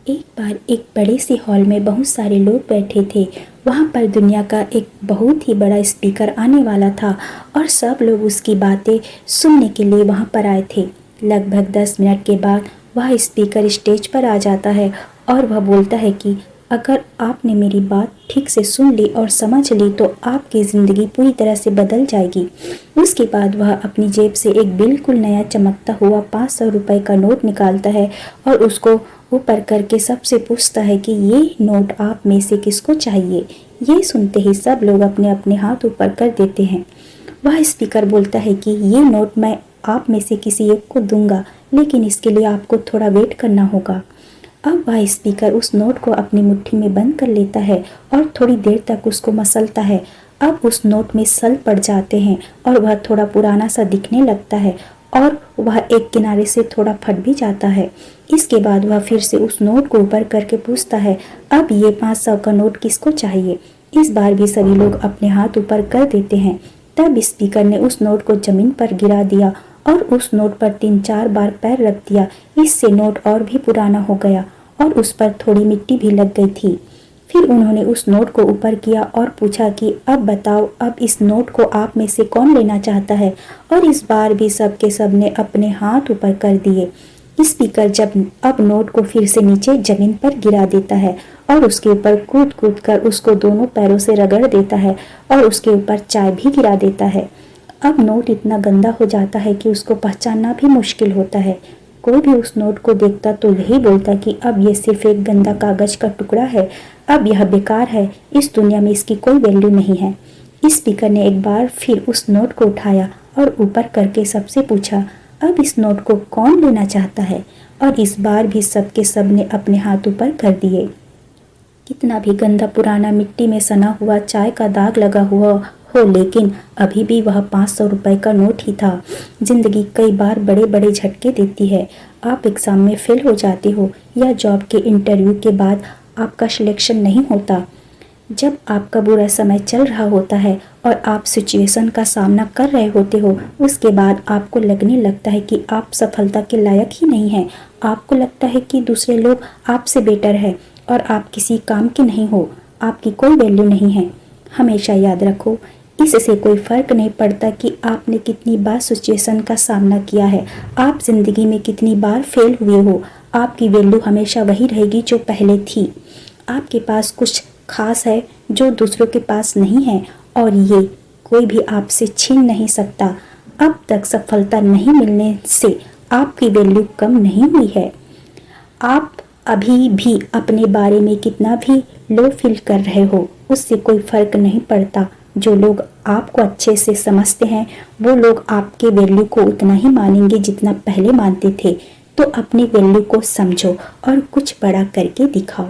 एक बार एक बड़े से हॉल में बहुत सारे लोग बैठे थे। वहाँ पर दुनिया का एक बहुत ही बड़ा स्पीकर आने वाला था और सब लोग उसकी बातें सुनने के लिए वहाँ पर आए थे। लगभग 10 मिनट के बाद वह स्पीकर स्टेज पर आ जाता है और वह बोलता है कि अगर आपने मेरी बात ठीक से सुन ली और समझ ली तो आपकी ज़िंदगी पूरी तरह से बदल जाएगी। उसके बाद वह अपनी जेब से एक बिल्कुल नया चमकता हुआ 500 रुपये का नोट निकालता है और उसको ऊपर करके सबसे पूछता है कि ये नोट आप में से किसको चाहिए। ये सुनते ही सब लोग अपने अपने हाथ ऊपर कर देते हैं। वह स्पीकर बोलता है कि ये नोट मैं आप में से किसी एक को दूंगा, लेकिन इसके लिए आपको थोड़ा वेट करना होगा। अब वह स्पीकर उस नोट को अपनी मुट्ठी में बंद कर लेता है और थोड़ी देर तक उसको मसलता है। अब उस नोट में सल पड़ जाते हैं और वह थोड़ा पुराना सा दिखने लगता है और वह एक किनारे से थोड़ा फट भी जाता है। इसके बाद वह फिर से उस नोट को ऊपर करके पूछता है, अब ये 500 का नोट किसको चाहिए। इस बार भी सभी लोग अपने हाथ ऊपर कर देते हैं। तब स्पीकर ने उस नोट को जमीन पर गिरा दिया और उस नोट पर 3-4 बार पैर रख दिया। इससे नोट और भी पुराना हो गया और उस पर थोड़ी मिट्टी भी लग गई थी। फिर उन्होंने उस नोट को ऊपर किया और पूछा कि अब बताओ, अब इस नोट को आप में से कौन लेना चाहता है। और इस बार भी सब के सब ने अपने हाथ ऊपर कर दिए। स्पीकर जब अब नोट को फिर से नीचे जमीन पर गिरा देता है और उसके ऊपर कूद कूद कर उसको दोनों पैरों से रगड़ देता है और उसके ऊपर चाय भी गिरा देता है। अब नोट इतना गंदा हो जाता है कि उसको पहचानना भी मुश्किल होता है। कोई भी उस नोट को देखता तो यही बोलता कि अब ये सिर्फ एक गंदा कागज का टुकड़ा है, अब यह बेकार है, इस दुनिया में इसकी कोई वैल्यू नहीं है। स्पीकर ने एक बार फिर उस नोट को उठाया और ऊपर करके सबसे पूछा, अब इस नोट को कौन लेना चाहता है। और इस बार भी सब के सब ने अपने हाथ ऊपर कर दिए। कितना भी गंदा पुराना मिट्टी में सना हुआ चाय का दाग लगा हुआ हो, लेकिन अभी भी वह 500 रुपये का नोट ही था। जिंदगी कई बार बड़े बड़े झटके देती है। आप एग्ज़ाम में फेल हो जाते हो या जॉब के इंटरव्यू के बाद आपका सिलेक्शन नहीं होता। जब आपका बुरा समय चल रहा होता है और आप सिचुएशन का सामना कर रहे होते हो, उसके बाद आपको लगने लगता है कि आप सफलता के लायक ही नहीं हैं। आपको लगता है कि दूसरे लोग आपसे बेटर है और आप किसी काम के नहीं हो, आपकी कोई वैल्यू नहीं है। हमेशा याद रखो, इससे कोई फ़र्क नहीं पड़ता कि आपने कितनी बार सिचुएशन का सामना किया है, आप ज़िंदगी में कितनी बार फेल हुए हो, आपकी वैल्यू हमेशा वही रहेगी जो पहले थी। आपके पास कुछ खास है जो दूसरों के पास नहीं है और ये कोई भी आपसे छीन नहीं सकता। अब तक सफलता नहीं मिलने से आपकी वैल्यू कम नहीं हुई है। आप अभी भी अपने बारे में कितना भी लो फील कर रहे हो, उससे कोई फ़र्क नहीं पड़ता। जो लोग आपको अच्छे से समझते हैं वो लोग आपके वैल्यू को उतना ही मानेंगे जितना पहले मानते थे। तो अपनी वैल्यू को समझो और कुछ बड़ा करके दिखाओ।